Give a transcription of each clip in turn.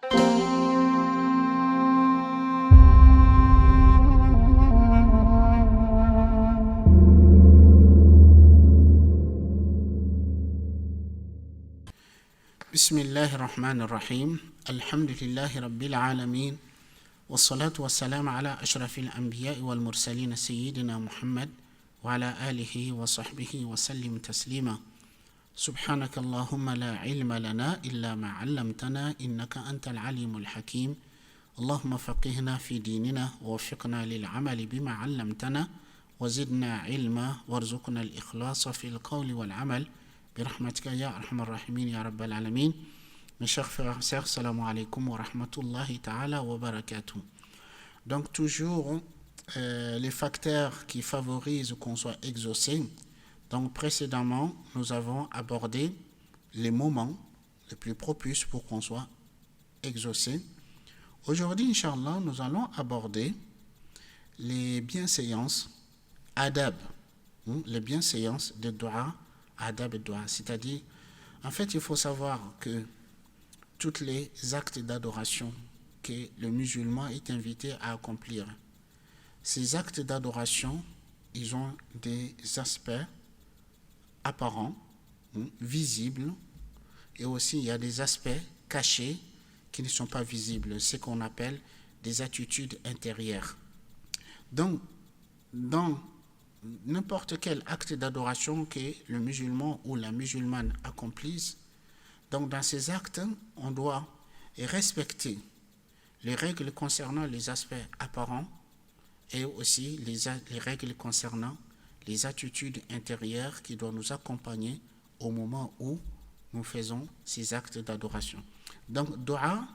بسم الله الرحمن الرحيم الحمد لله رب العالمين والصلاة والسلام على أشرف الأنبياء والمرسلين سيدنا محمد وعلى آله وصحبه وسلم تسليما سبحانك اللهم لا علم لنا إلا ما علمتنا إنك أنت العليم الحكيم اللهم فقهنا في ديننا ووفقنا للعمل بما علمتنا وزدنا علما وارزقنا الإخلاص في القول والعمل برحمتك يا أرحم الراحمين يا رب العالمين. Mes chers frères et sœurs, salam alaikum wa rahmatullahi ta'ala wa barakatuh. Donc toujours les facteurs qui favorisent qu'on soit exaucé. Donc précédemment, nous avons abordé les moments les plus propices pour qu'on soit exaucé. Aujourd'hui, Inch'Allah, nous allons aborder les bienséances adab, les bienséances de dua, adab et dua. C'est-à-dire, en fait, il faut savoir que tous les actes d'adoration que le musulman est invité à accomplir, ces actes d'adoration, ils ont des aspects apparents, visibles, et aussi il y a des aspects cachés qui ne sont pas visibles, ce qu'on appelle des attitudes intérieures. Donc, dans n'importe quel acte d'adoration que le musulman ou la musulmane accomplisse, donc dans ces actes, on doit respecter les règles concernant les aspects apparents et aussi les règles concernant les attitudes intérieures qui doivent nous accompagner au moment où nous faisons ces actes d'adoration. Donc, dua,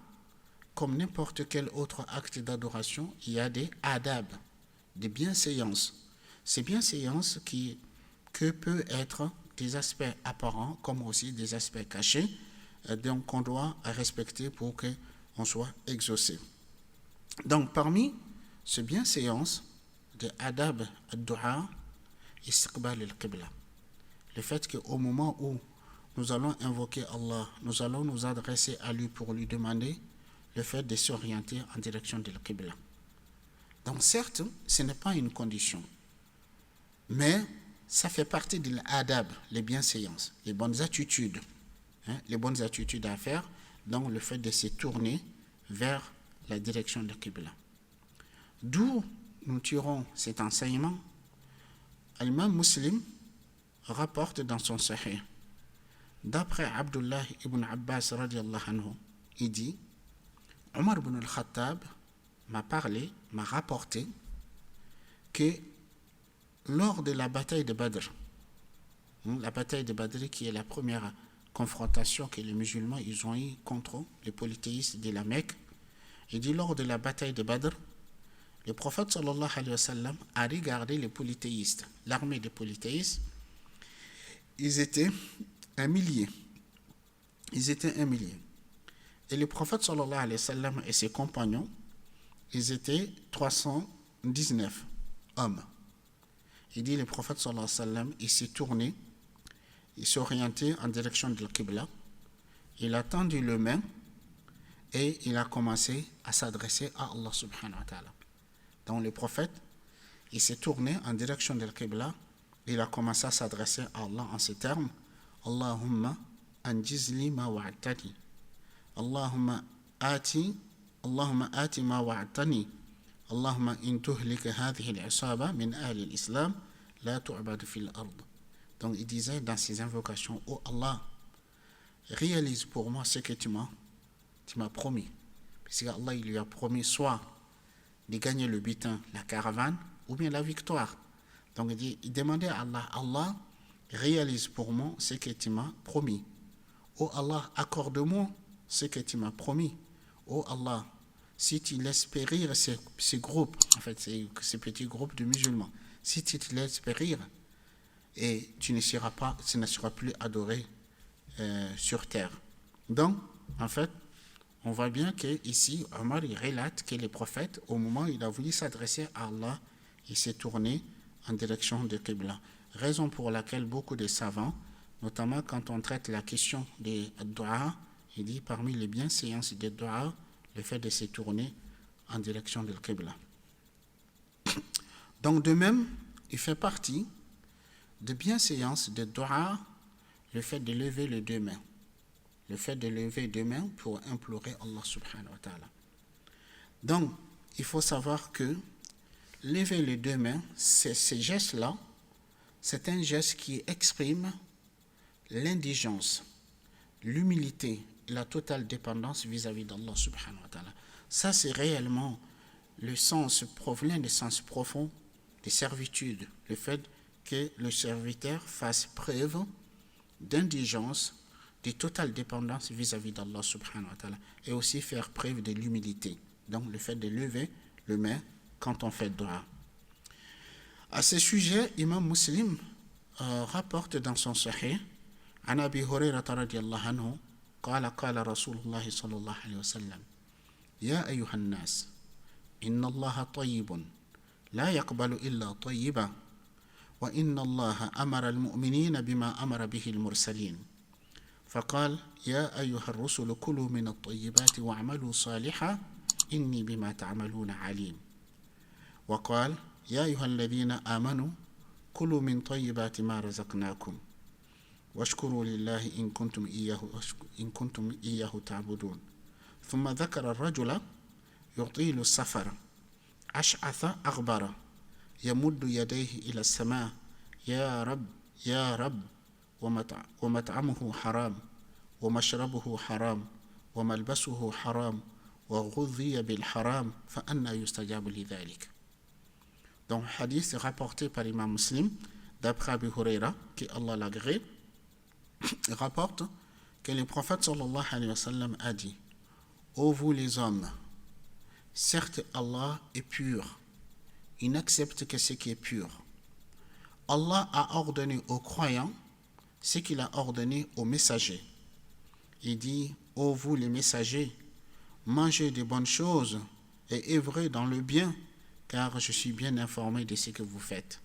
comme n'importe quel autre acte d'adoration, il y a des adab, des bienséances. Ces bienséances que peut être des aspects apparents comme aussi des aspects cachés, donc qu'on doit respecter pour qu'on soit exaucé. Donc, parmi ces bienséances de adab ad-dua, istiqbal al-qibla, le fait qu'au moment où nous allons invoquer Allah, nous allons nous adresser à lui pour lui demander le fait de s'orienter en direction de l'qibla. Donc certes, ce n'est pas une condition, mais ça fait partie de l'adab, les bienséances, les bonnes attitudes, les bonnes attitudes à faire, donc le fait de se tourner vers la direction de qibla. D'où nous tirons cet enseignement. L'imam Muslim rapporte dans son Sahih, d'après Abdullah ibn Abbas radiallahu anhu, il dit, Omar ibn al-Khattab m'a rapporté que lors de la bataille de Badr, la bataille de Badr qui est la première confrontation que les musulmans ils ont eue contre les polythéistes de la Mecque, il dit lors de la bataille de Badr, le prophète sallallahu alayhi wa sallam a regardé les polythéistes, l'armée des polythéistes, ils étaient un millier. Et le prophète sallallahu alayhi wa sallam et ses compagnons, ils étaient 319 hommes. Il dit le prophète sallallahu alayhi wa sallam, il s'est tourné, il s'est orienté en direction de l'Qibla, il a tendu le main et il a commencé à s'adresser à Allah subhanahu wa ta'ala. Donc le prophète, il s'est tourné en direction de l'Qibla, il a commencé à s'adresser à Allah en ces termes, Allahumma anjizli ma wa'atani, Allahumma ati ma wa'atani, Allahumma in tuhlika hadhihi al-isaba min ahli al-islam la tu'bad fil ard. Donc il disait dans ses invocations, oh Allah, réalise pour moi ce que tu m'as promis. Parce qu'Allah il lui a promis soit de gagner le butin, la caravane, ou bien la victoire. Donc il demandait à Allah, Allah, réalise pour moi ce que tu m'as promis. Oh Allah, accorde-moi ce que tu m'as promis. Oh Allah, si tu laisses périr ces groupes, en fait ces petits groupes de musulmans, si tu te laisses périr, et tu ne seras plus adoré sur terre. Donc, en fait, on voit bien qu'ici, Omar il relate que le prophète, au moment où il a voulu s'adresser à Allah, il s'est tourné en direction de Qibla. Raison pour laquelle beaucoup de savants, notamment quand on traite la question des dua, Il dit parmi les bienséances des doigts, le fait de se tourner en direction de l'Qibla. Donc de même, il fait partie de bienséances des doigts le fait de lever les deux mains. Le fait de lever les deux mains pour implorer Allah subhanahu wa ta'ala. Donc, il faut savoir que lever les deux mains, ces gestes-là, c'est un geste qui exprime l'indigence, l'humilité, la totale dépendance vis-à-vis d'Allah subhanahu wa ta'ala. Ça, c'est réellement le sens profond, le sens profond de servitude, le fait que le serviteur fasse preuve d'indigence, de totale dépendance vis-à-vis d'Allah subhanahu wa ta'ala, et aussi faire preuve de l'humilité. Donc, le fait de lever le main quand on fait dua. À ce sujet, Imam Muslim rapporte dans son Sahih, عن أبي هريرة رضي الله عنه قال رسول الله صلى الله عليه وسلم يا أيها الناس إن الله طيب لا يقبل إلا طيبا وإن الله أمر المؤمنين بما أمر به المرسلين فقال يا أيها الرسل كلوا من الطيبات واعملوا صالحا إني بما تعملون عليم وقال يا أيها الذين آمنوا كلوا من طيبات ما رزقناكم واشكروا لله إن كنتم إياه تعبدون ثم ذكر الرجل يطيل السفر أشعث أغبر يمد يديه إلى السماء يا رب يا رب ومطعمه حرام ومشربه حرام وملبسه حرام وغذي بالحرام فأنى يستجاب لذلك. Donc, hadith rapporté par l'imam Muslim, d'après Abu Huraira, qui Allah l'agrée, rapporte que le prophète sallallahu alayhi wa sallam a dit: ô vous les hommes, certes Allah est pur, il n'accepte que ce qui est pur. Allah a ordonné aux croyants ce qu'il a ordonné aux messagers. Il dit: ô vous les messagers, mangez de bonnes choses et œuvrez dans le bien, car je suis bien informé de ce que vous faites.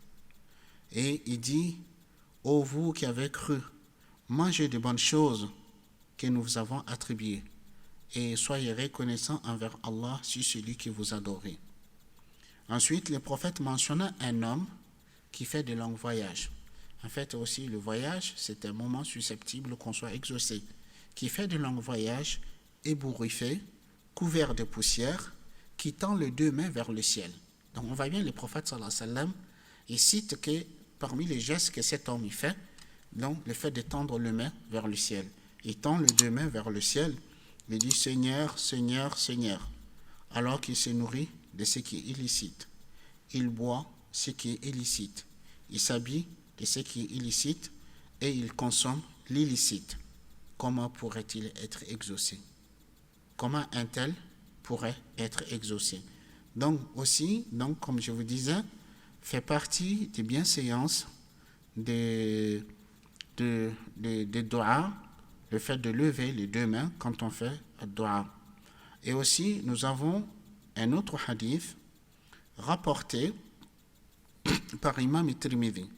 Et il dit: ô vous qui avez cru, mangez de bonnes choses que nous vous avons attribuées, et soyez reconnaissants envers Allah sur celui qui vous adorez. Ensuite, le prophète mentionna un homme qui fait de longs voyages. En fait, aussi, le voyage, c'est un moment susceptible qu'on soit exaucé. Qui fait de longs voyages, ébouriffé, couvert de poussière, qui tend les deux mains vers le ciel. Donc, on voit bien le prophète sallallahu alayhi wa sallam, il cite que parmi les gestes que cet homme y fait, donc le fait de tendre les mains vers le ciel. Il tend les deux mains vers le ciel, il dit: Seigneur, Seigneur, Seigneur, alors qu'il se nourrit de ce qui est illicite. Il boit ce qui est illicite. Il s'habille de ce qui est illicite et il consomme l'illicite. Comment pourrait-il être exaucé? Comment un tel pourrait être exaucé? Donc aussi, donc, comme je vous disais, fait partie des bienséances des doigts, le fait de lever les deux mains quand on fait le doigt. Et aussi, nous avons un autre hadith rapporté par Imam Tirmidhi.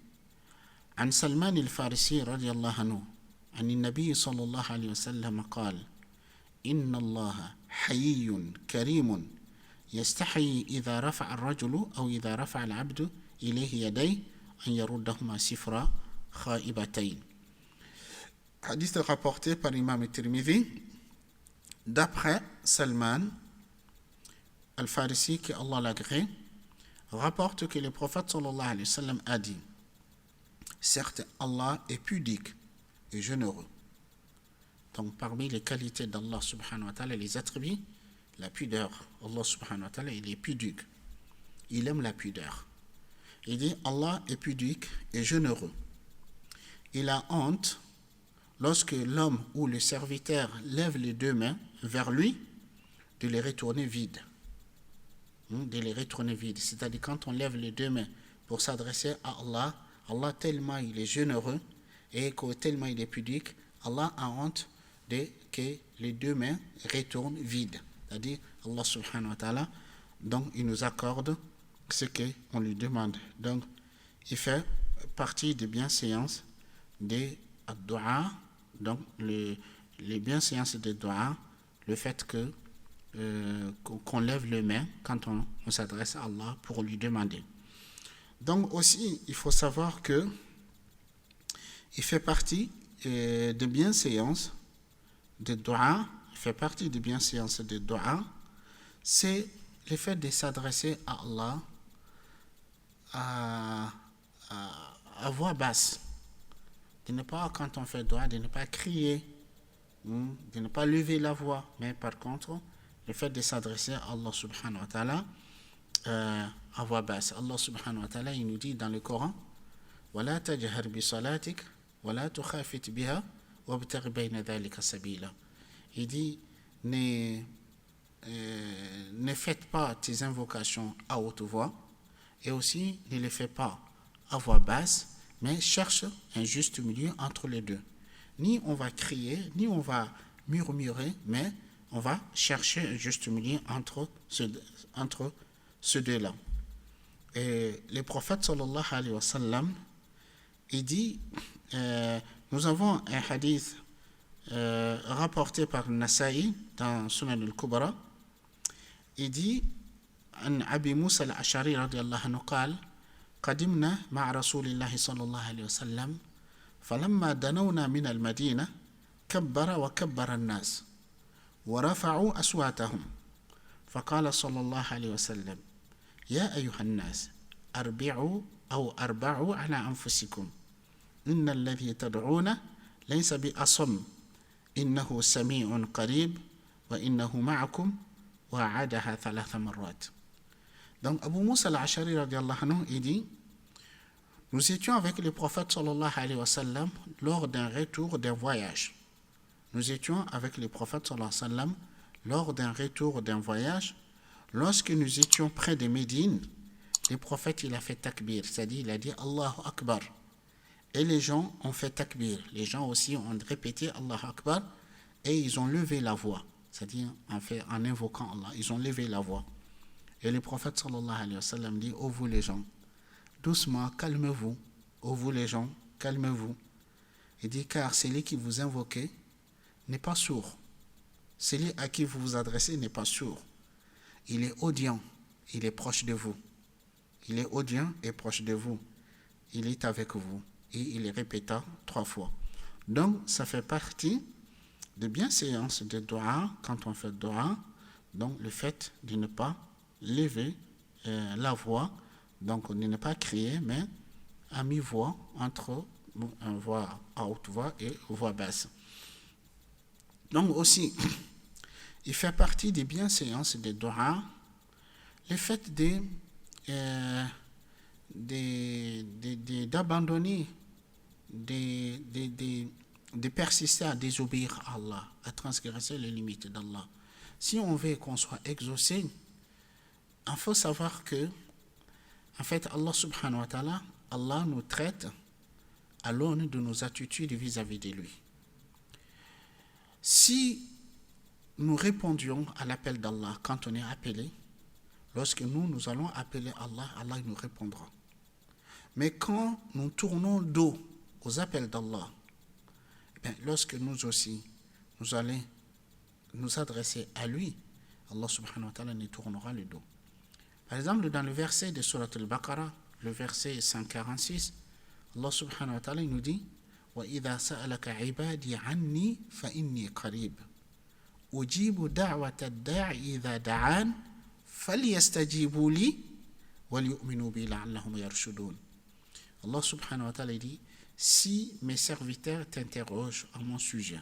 عن سلمان الفارسي رضي الله عنه عن النبي صلى الله عليه وسلم قال: إن الله حيي كريم يستحيي إذا رفع الرجل أو إذا رفع العبد إليه يديه أن يردهما صفرا خائبتين. Hadith rapporté par Imam Tirmidhi d'après Salman al-Farisi, que Allah l'agrée, rapporte que le prophète sallallahu alayhi wa sallam a dit: certes, Allah est pudique et généreux. Donc, parmi les qualités d'Allah subhanahu wa ta'ala, les attributs, la pudeur. Allah subhanahu wa ta'ala, il est pudique. Il aime la pudeur. Il dit: Allah est pudique et généreux. Il a honte lorsque l'homme ou le serviteur lève les deux mains vers lui, de les retourner vides. De les retourner vides. C'est-à-dire, quand on lève les deux mains pour s'adresser à Allah, Allah tellement il est généreux et que tellement il est pudique, Allah a honte de que les deux mains retournent vides. C'est-à-dire, Allah subhanahu wa ta'ala, donc il nous accorde ce qu'on lui demande. Donc, il fait partie des bienséances des doigts, donc les bienséances de dua, le fait qu'on lève les mains quand on s'adresse à Allah pour lui demander. Donc aussi, il faut savoir que il fait partie des bienséances de dua, c'est le fait de s'adresser à Allah à voix basse, de ne pas, quand on fait dua, de ne pas crier, de ne pas lever la voix, mais par contre, le fait de s'adresser à Allah subhanahu wa ta'ala à voix basse. Allah subhanahu wa ta'ala, il nous dit dans le Coran, وَلَا تَجْهَرْ بِصَلَاتِكَ وَلَا تُخَافِتْ بِهَا وَابْتَغِ بَيْنَ ذَلِكَ سَبِيلًا. Il dit, ne faites pas tes invocations à haute voix, et aussi ne les faites pas à voix basse, mais cherche un juste milieu entre les deux. Ni on va crier, ni on va murmurer, mais on va chercher un juste milieu entre ces deux-là. Et le prophète sallallahu alayhi wa sallam, il dit, nous avons un hadith rapporté par Nasa'i dans Sunan al-Kubra, il dit, عن أبي موسى الأشعري رضي الله عنه قال قدمنا مع رسول الله صلى الله عليه وسلم فلما دنونا من المدينة كبر وكبر الناس ورفعوا أصواتهم فقال صلى الله عليه وسلم يا أيها الناس أربعوا على أنفسكم إن الذي تدعون ليس بأصم إنه سميع قريب وإنه معكم وعادها 3 مرات. Donc Abu Musa al-Ash'ari radiallahu anhu, il dit, nous étions avec le prophète sallallahu alayhi wa sallam lors d'un retour d'un voyage. Lorsque nous étions près de Médine, le prophète il a fait takbir, c'est-à-dire il a dit Allahu Akbar. Et les gens ont fait takbir. Les gens aussi ont répété Allahu Akbar et ils ont levé la voix. C'est-à-dire en invoquant Allah, ils ont levé la voix. Et le prophète sallallahu alayhi wa sallam dit, ô vous les gens, doucement, calmez-vous. Ô vous les gens, calmez-vous. Il dit, car celui qui vous invoquez n'est pas sourd. Celui à qui vous vous adressez n'est pas sourd. Il est audient, il est proche de vous. Il est audient et proche de vous. Il est avec vous. Et il est répéta 3 fois. Donc, ça fait partie de bienséance de dua, quand on fait dua, donc le fait de ne pas lever la voix, donc de ne pas crier, mais à mi-voix entre une voix à haute voix et voix basse. Donc aussi, il fait partie des bienséances de dua, le fait d'abandonner, de persister à désobéir à Allah, à transgresser les limites d'Allah. Si on veut qu'on soit exaucé, il faut savoir que, en fait, Allah subhanahu wa ta'ala, Allah nous traite à l'aune de nos attitudes vis-à-vis de lui. Si nous répondions à l'appel d'Allah quand on est appelé, lorsque nous allons appeler Allah, Allah nous répondra. Mais quand nous tournons le dos aux appels d'Allah, lorsque nous aussi, nous allons nous adresser à lui, Allah subhanahu wa ta'ala nous tournera le dos. Par exemple, dans le verset de Surat al-Baqarah, le verset 146, Allah subhanahu wa ta'ala nous dit وَإِذَا سَأَلَكَ عِبَادِي عَنِّي فَإِنِّي قَرِيبٌ أُجِيبُ دَعْوَةَ الدَّاعِ إِذَا دَعَانِ فَلْيَسْتَجِيبُوا لِي وَلْيُؤْمِنُوا بِي لَعَلَّهُمْ يَرْشُدُونَ. Allah subhanahu wa ta'ala dit, si mes serviteurs t'interrogent à mon sujet,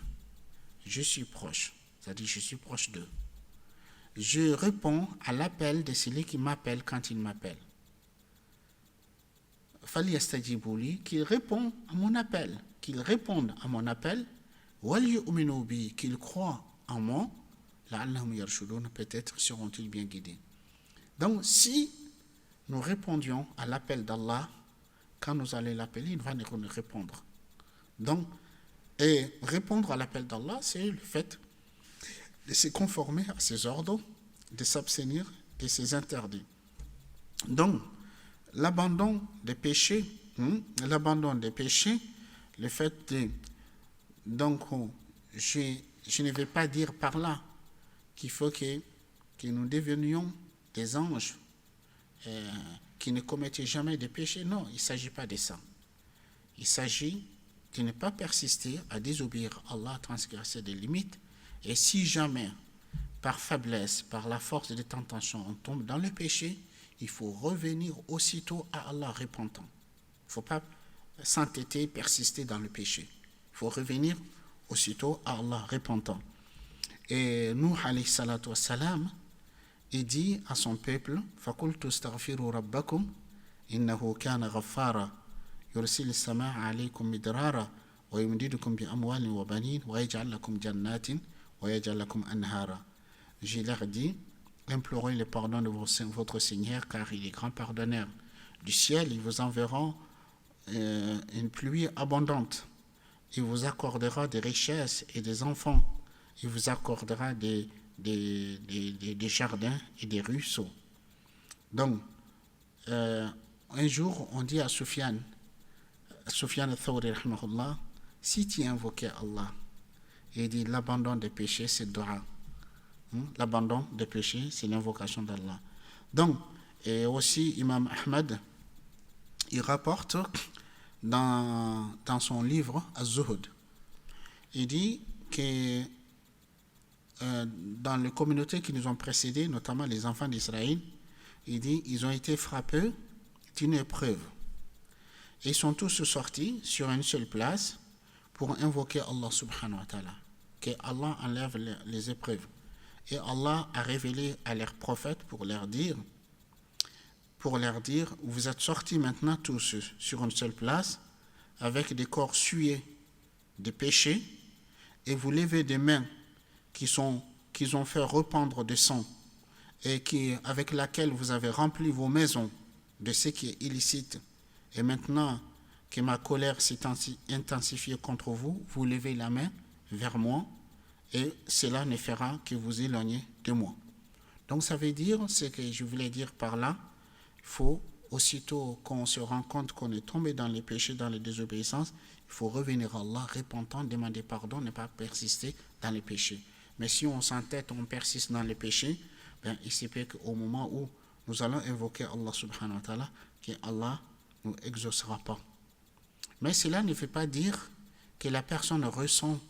je suis proche, c'est-à-dire je suis proche d'eux. Je réponds à l'appel de celui qui m'appelle quand il m'appelle. فَلْيَسْتَجِيبُوا لِي, qu'il répond à mon appel, qu'il réponde à mon appel, وَلْيُؤْمِنُوا بِي, qu'il croit en moi, لَعَلَّهُمْ يَرْشُدُونَ, peut-être seront-ils bien guidés. Donc si nous répondions à l'appel d'Allah, quand nous allons l'appeler, il va nous répondre. Donc, et répondre à l'appel d'Allah, c'est le fait de se conformer à ses ordres, de s'abstenir de ses interdits. Donc, l'abandon des péchés, le fait de donc je ne vais pas dire par là qu'il faut que nous devenions des anges qui ne commettaient jamais de péché. Non, il ne s'agit pas de ça. Il s'agit de ne pas persister à désobéir à Allah, à transgresser des limites. Et si jamais, par faiblesse, par la force des tentations, on tombe dans le péché, il faut revenir aussitôt à Allah repentant. Il ne faut pas s'entêter, persister dans le péché. Il faut revenir aussitôt à Allah repentant. Et Nuh alayhi salatu wassalam, il dit à son peuple, فَقُلْتُ اسْتَغْفِرُوا رَبَّكُمْ إِنَّهُ كَانَ غَفَّارًا يُرْسِلِ السَّمَاءَ عَلَيْكُمْ مِدْرَارًا وَيُمْدِدُكُمْ بِأَمْوَالٍ وَبَنِينَ وَيَجْعَلْ لَكُمْ جَنَّاتٍ وَيَجْعَلْ لَكُمْ أَنْهَارًا. Je leur dis, implorez le pardon de votre Seigneur, car il est grand pardonneur. Du ciel, il vous enverra une pluie abondante. Il vous accordera des richesses et des enfants. Il vous accordera des jardins et des ruisseaux. Donc, un jour, on dit à Soufiane al-Thawri, si tu invoquais Allah, il dit l'abandon des péchés, c'est dua. L'abandon des péchés, c'est l'invocation d'Allah. Donc, et aussi, Imam Ahmad, il rapporte dans son livre, Az-Zuhud, il dit que dans les communautés qui nous ont précédés, notamment les enfants d'Israël, il dit ils ont été frappés d'une épreuve. Et ils sont tous sortis sur une seule place pour invoquer Allah subhanahu wa ta'ala, que Allah enlève les épreuves. Et Allah a révélé à leurs prophètes pour leur dire, vous êtes sortis maintenant tous sur une seule place, avec des corps souillés de péché, et vous levez des mains qu'ils ont fait répandre de sang, et avec laquelle vous avez rempli vos maisons de ce qui est illicite. Et maintenant que ma colère s'est intensifiée contre vous, vous levez la main vers moi, et cela ne fera que vous éloigner de moi. Donc ça veut dire, ce que je voulais dire par là, il faut aussitôt qu'on se rend compte qu'on est tombé dans les péchés, dans les désobéissances, il faut revenir à Allah, repentant, demander pardon, ne pas persister dans les péchés. Mais si on s'entête, on persiste dans les péchés, il se peut qu'au moment où nous allons invoquer Allah subhanahu wa ta'ala, qu'Allah ne nous exaucera pas. Mais cela ne veut pas dire que la personne ressent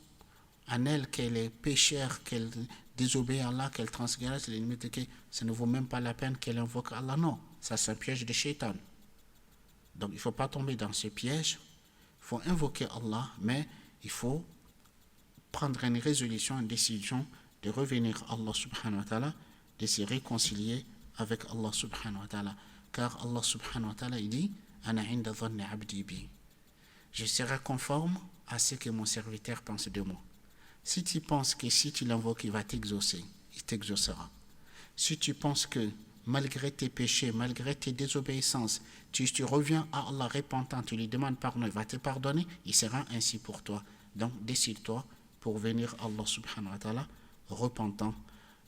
en elle qu'elle est péchère, qu'elle désobéit à Allah, qu'elle transgresse les limites, que ça ne vaut même pas la peine qu'elle invoque Allah. Non, ça c'est un piège de shaitan. Donc il ne faut pas tomber dans ce piège. Il faut invoquer Allah, mais il faut prendre une résolution, une décision de revenir à Allah subhanahu wa ta'ala, de se réconcilier avec Allah subhanahu wa ta'ala. Car Allah subhanahu wa ta'ala, il dit Ana inda dhanni abdi bi. Je serai conforme à ce que mon serviteur pense de moi. Si tu penses que si tu l'invoques, il va t'exaucer, il t'exaucera. Si tu penses que malgré tes péchés, malgré tes désobéissances, tu reviens à Allah repentant, tu lui demandes pardon, il va te pardonner, il sera ainsi pour toi. Donc décide-toi pour venir à Allah subhanahu wa ta'ala repentant.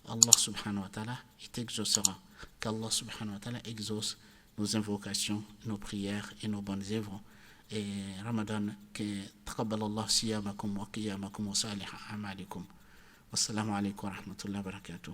Allah subhanahu wa ta'ala, il t'exaucera. Qu'Allah subhanahu wa ta'ala exauce nos invocations, nos prières et nos bonnes œuvres. Et Ramadan, que taqabbal Allah siyamakum wa qiyamakum wa salih a'malikum. Wassalamu alaikum wa rahmatullahi wa barakatuh.